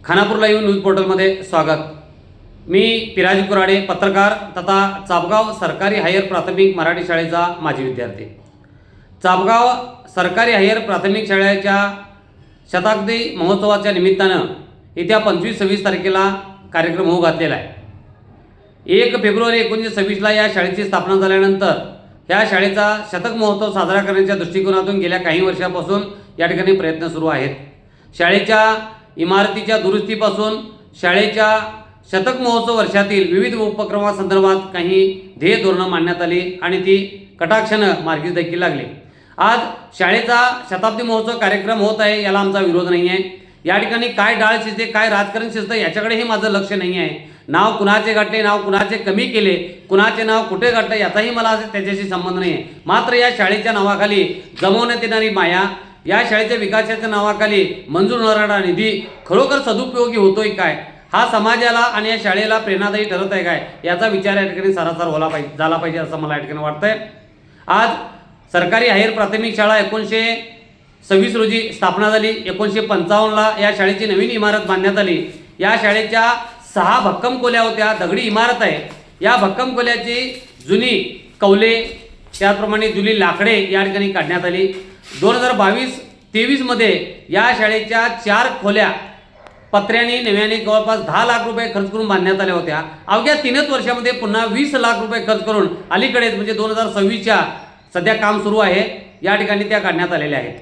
Khanapur live news पोर्टलमध्ये स्वागत। मी पिराजी कुराडे, पत्रकार तथा चापगाव सरकारी हायर प्राथमिक मराठी शाळेचा माजी विद्यार्थी। चापगाव सरकारी हायर प्राथमिक शाळेच्या शताब्दी महोत्सवाच्या निमित्तानं येत्या 25-26 तारखेला कार्यक्रम होऊ घातलेला आहे। 1 फेब्रुवारी 1926ला या शाळेची स्थापना झाल्यानंतर ह्या शाळेचा शतक महोत्सव साजरा करण्याच्या दृष्टिकोनातून गेल्या काही वर्षांपासून या ठिकाणी प्रयत्न सुरू आहेत। शाळेच्या इमारतीच्या दुरुस्तीपासून शाळेच्या शतक महोत्सव वर्षातील विविध उपक्रमांसंदर्भात काही ध्येय धोरणं मांडण्यात आली आणि ती कटाक्षानं मार्गी देखील लागली। आज शाळेचा शताब्दी महोत्सव कार्यक्रम होत आहे, याला आमचा विरोध नाही आहे। या ठिकाणी काय डाळ शिजते, काय राजकारण शिजतं याच्याकडेही माझं लक्ष नाही आहे। नाव कुणाचे गाठले, नाव कुणाचे कमी केले, कुणाचे नाव कुठे गाठले याचाही मला त्याच्याशी संबंध नाही आहे। मात्र या शाळेच्या नावाखाली जमवण्यात येणारी माया, या शाळेच्या विकासाच्या नावाखाली मंजूर होणारा निधी खरोखर सदुपयोगी होतोय काय, हा समाजाला आणि या शाळेला प्रेरणादायी ठरत आहे काय, याचा विचार या ठिकाणी सारासार झाला पाहिजे असं मला या ठिकाणी वाटतंय। आज सरकारी हायर प्राथमिक शाळा 1926 रोजी स्थापना झाली। 1955ला या शाळेची नवीन इमारत बांधण्यात आली। या शाळेच्या 6 भक्कम खोल्या होत्या, दगडी इमारत आहे। या भक्कम खोल्याची जुनी कौले त्याचप्रमाणे जुनी लाकडे या ठिकाणी काढण्यात आली। 2022-23 मध्ये या शाळेच्या 4 खोल्या पत्र्याने नव्याने जवळपास 10 लाख रुपये खर्च करून बांधण्यात आल्या होत्या। अवघ्या 3च वर्षामध्ये पुन्हा 20 लाख रुपये खर्च करून अलीकडेच म्हणजे 2026च्या सध्या काम सुरू आहे, या ठिकाणी त्या काढण्यात आलेल्या आहेत।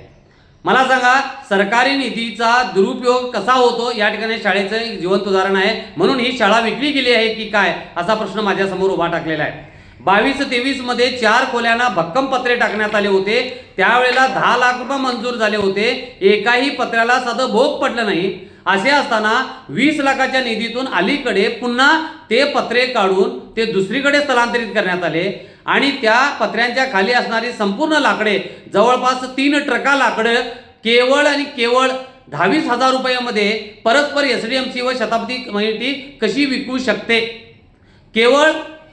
मला सांगा, सरकारी निधीचा दुरुपयोग कसा होतो या ठिकाणी शाळेचं जिवंत उदाहरण आहे। म्हणून ही शाळा विकली गेली आहे की काय असा प्रश्न माझ्यासमोर उभा टाकलेला आहे। 22-23 मध्ये 4 खोल्यांना भक्कम पत्रे टाकण्यात आले होते। त्यावेळेला 10 लाख रुपये मंजूर झाले होते, एकाही पत्र्याला साधं भोग पडलं नाही। असे असताना 20 लाखाच्या निधीतून अलीकडे पुन्हा ते पत्रे काढून ते दुसरीकडे स्थलांतरित करण्यात आले आणि त्या पत्र्यांच्या खाली असणारी संपूर्ण लाकडे जवळपास 3 ट्रका लाकडं केवळ आणि केवळ 22,000 रुपयामध्ये परस्पर SDMC व शताब्दी कमिटी कशी विकू शकते। केवळ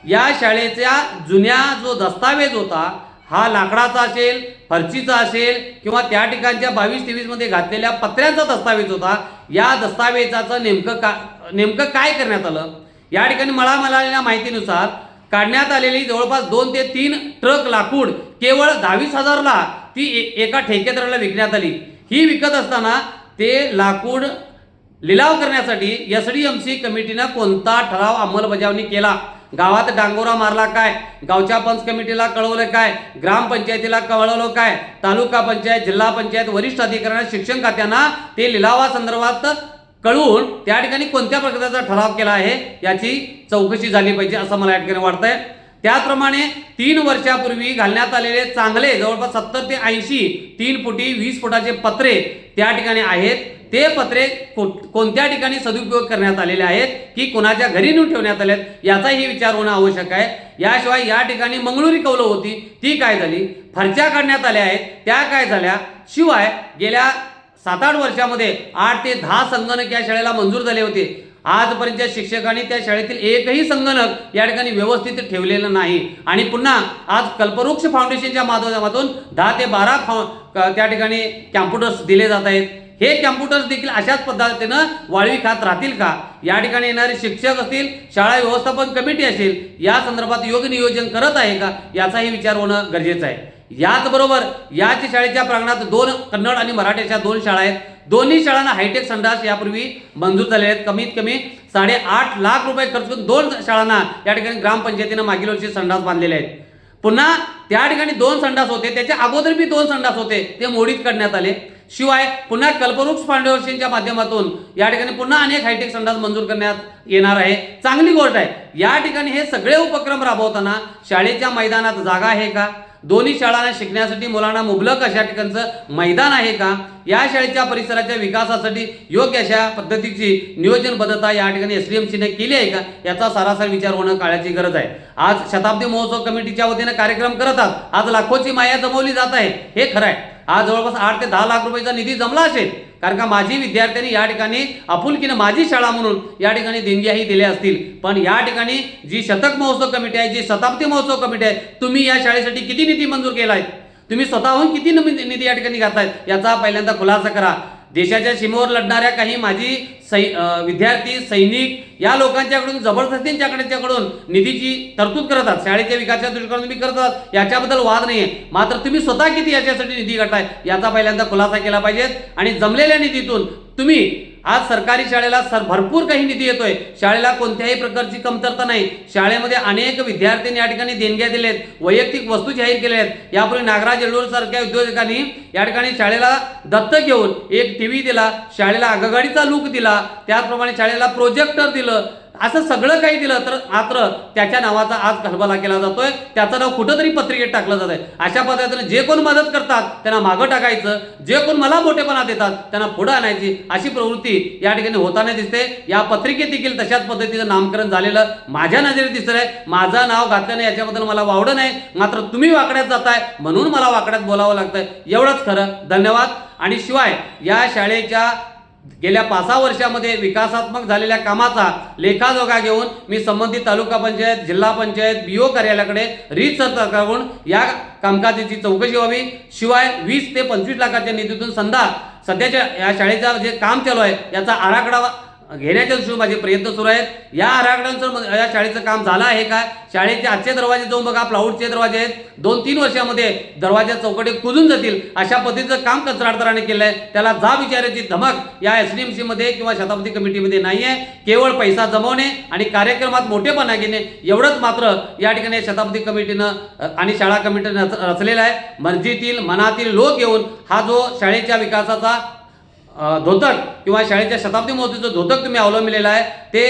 या शाळेच्या जुन्या जो दस्तावेज होता हा लाकडाचा असेल, फरचीचा असेल किंवा त्या ठिकाणच्या 22-23 मध्ये घातलेल्या पत्र्यांचा दस्तावेज होता। या दस्तावेजाचं नेमकं काय करण्यात आलं, या ठिकाणी मला मिळालेल्या माहितीनुसार काढण्यात आलेली जवळपास 2 ते 3 ट्रक लाकूड केवळ 22,000ला ती एका ठेकेदाराला विकण्यात आली। ही विकत असताना ते लाकूड लिलाव करण्यासाठी SDMC कमिटीनं कोणता ठराव अंमलबजावणी केला, गावात डांगोरा मारला काय, गावच्या पंच कमिटीला कळवलं काय, ग्रामपंचायतीला कळवलं काय, तालुका पंचायत, जिल्हा पंचायत, वरिष्ठ अधिकाऱ्यांना, शिक्षण खात्यांना ते लिलावासंदर्भात कळवून त्या ठिकाणी कोणत्या प्रकारचा ठराव केला आहे याची चौकशी झाली पाहिजे असं मला या ठिकाणी वाटतंय। त्याचप्रमाणे 3 वर्षापूर्वी घालण्यात आलेले चांगले जवळपास 70 ते 80 3 फुटी 20 फुटाचे पत्रे त्या ठिकाणी आहेत। ते पत्रे कोणत्या ठिकाणी सदुपयोग करण्यात आलेले आहेत की कोणाच्या घरी नेऊन ठेवण्यात आलेत याचाही विचार होणं आवश्यक आहे। याशिवाय या ठिकाणी मंगळुरी कौलं होती ती काय झाली, फरच्या काढण्यात आल्या आहेत त्या काय झाल्या। शिवाय गेल्या 7-8 वर्षामध्ये 8 ते 10 संगणक या शाळेला मंजूर झाले होते। आजपर्यंत शिक्षकांनी त्या शाळेतील एकही संगणक या ठिकाणी व्यवस्थित ठेवलेलं नाही आणि पुन्हा आज कल्पवृक्ष फाउंडेशनच्या माध्यमातून 10 ते 12 त्या ठिकाणी कॅम्प्युटर्स दिले जात आहेत। हे कॅम्प्युटर्स देखील अशाच पद्धतीनं वाळवी खात राहतील का, या ठिकाणी येणारे शिक्षक असतील, शाळा व्यवस्थापन कमिटी असेल, या संदर्भात योग्य नियोजन करत आहे का याचाही विचार होणं गरजेचं आहे। याचबरोबर याच शाळेच्या प्रांगणात 2 कन्नड आणि मराठी अशा 2 शाळा आहेत। दोन्ही शाळांना हायटेक संडास यापूर्वी मंजूर झाले आहेत। कमीत कमी 8.5 लाख रुपये खर्च करून 2 शाळांना या ठिकाणी ग्रामपंचायतीनं मागील वर्षी संडास बांधलेले आहेत। पुन्हा त्या ठिकाणी 2 संडास होते, त्याच्या अगोदर बी 2 संडास होते, ते मोडीत काढण्यात आले। शिवाय पुन्हा कल्पवृक्ष फाउंडेशनच्या माध्यमातून या ठिकाणी पुन्हा अनेक हायटेक संडास मंजूर करण्यात येणार आहे। चांगली गोष्ट आहे। या ठिकाणी हे सगळे उपक्रम राबवताना शाळेच्या मैदानात जागा आहे का, दोन्ही शाळांना शिकण्यासाठी मुलांना मुबलक अशा ठिकाणचं मैदान आहे का, या शाळेच्या परिसराच्या विकासासाठी योग्य अशा पद्धतीची नियोजनबद्धता या ठिकाणी SDMCने केली आहे का याचा सारासार विचार होणं काळाची गरज आहे। आज शताब्दी महोत्सव कमिटीच्या वतीने कार्यक्रम करतात, आज लाखोची माया जमवली जात आहे, हे खरं आहे। आज जवळपास 8 ते 10 लाख रुपयाचा निधी जमला असेल, कारण का माझी विद्यार्थ्यांनी या ठिकाणी आपुलकीने माझी शाळा म्हणून या ठिकाणी देणग्याही दिल्या असतील। पण या ठिकाणी जी शतक महोत्सव कमिटी आहे, जी शताब्दी महोत्सव कमिटी आहे, तुम्ही या शाळेसाठी किती निधी मंजूर केला आहे, तुम्ही स्वतःहून किती निधी या ठिकाणी घातलाय याचा पहिल्यांदा खुलासा करा। देशाच्या सीमेवर लढणाऱ्या काही माजी विद्यार्थी सैनिक या लोकांच्याकडून जबरदस्तींच्याकडून निधीची तरतूद करतात, शाळेच्या विकासाच्या दृष्टिकोनातून तुम्ही करतात, याच्याबद्दल वाद नाही आहे. मात्र तुम्ही स्वतः किती याच्यासाठी निधी गटाय याचा पहिल्यांदा खुलासा केला पाहिजेत. आणि जमलेल्या निधीतून तुम्ही आज सरकारी शाळेला भरपूर काही निधी येतोय, शाळेला कोणत्याही प्रकारची कमतरता नाही. शाळेमध्ये अनेक विद्यार्थ्यांनी या ठिकाणी देणग्या दिलेत, वैयक्तिक वस्तू जाहीर केल्या आहेत. यापूर्वी नागराज येळूर सारख्या उद्योजकांनी या ठिकाणी शाळेला दत्तक घेऊन एक टीव्ही दिला, शाळेला आगगाडीचा लूक दिला, त्याचप्रमाणे शाळेला प्रोजेक्टर दिलं, असं सगळं काही दिलं. तर मात्र त्याच्या नावाचा आज खलबला केला जातोय, त्याचं नाव कुठंतरी पत्रिकेत टाकलं जात आहे. अशा पद्धतीने जे कोण मदत करतात त्यांना मागं टाकायचं, जे कोण मला मोठेपणा देतात त्यांना पुढं आणायची, अशी प्रवृत्ती या ठिकाणी होताना दिसते. या पत्रिकेत देखील तशाच पद्धतीचं नामकरण झालेलं माझ्या नजरेत दिसतंय. माझं नाव घातल्याने याच्याबद्दल मला वावडं नाही, मात्र तुम्ही वाकड्यात जाताय म्हणून मला वाकड्यात बोलावं लागतंय, एवढंच खरं. धन्यवाद. आणि शिवाय या शाळेच्या गेल्या 5-6 वर्षामध्ये विकासात्मक झालेल्या कामाचा लेखाजोखा घेऊन मी संबंधित तालुका पंचायत, जिल्हा पंचायत, BO कार्यालयाकडे रीतसर करून या कामकाजाची चौकशी व्हावी. शिवाय 20 ते 25 लाखाच्या निधीतून सध्याच्या या शाळेचा जे काम चालू आहे याचा आराखडा घेण्याच्या दृष्टीने माझे प्रयत्न सुरू आहेत. या आराखड्यानुसार या शाळेचं काम झालं आहे का? शाळेचे आजचे दरवाजे जाऊन बघा, प्लाऊडचे दरवाजे आहेत, 2-3 वर्षामध्ये दरवाजा चौकटे कुजून जातील अशा पद्धतीचं काम कंत्राटदाराने केलं आहे. त्याला जा विचारायची धमक या SDMC मध्ये किंवा शताब्दी कमिटीमध्ये नाही आहे. केवळ पैसा जमवणे आणि कार्यक्रमात मोठेपणा घेणे एवढंच मात्र या ठिकाणी शताब्दी कमिटीनं आणि शाळा कमिटीनं रचलेला आहे. मर्जीतील मनातील लोक येऊन हा जो शाळेच्या विकासाचा धोतक किंवा शाळेच्या शताब्दी महोत्सवाचं धोतक तुम्ही अवलंबिलेलं आहे ते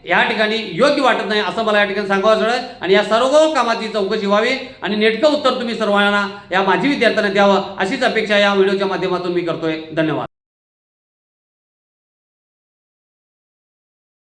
या ठिकाणी योग्य वाटत नाही, असं मला या ठिकाणी सांगावं आहे. आणि या सर्व कामाची चौकशी व्हावी आणि नेटकं उत्तर तुम्ही सर्वांना या माजी विद्यार्थ्यांना द्यावं, अशीच अपेक्षा या व्हिडिओच्या माध्यमातून मी करतोय. धन्यवाद.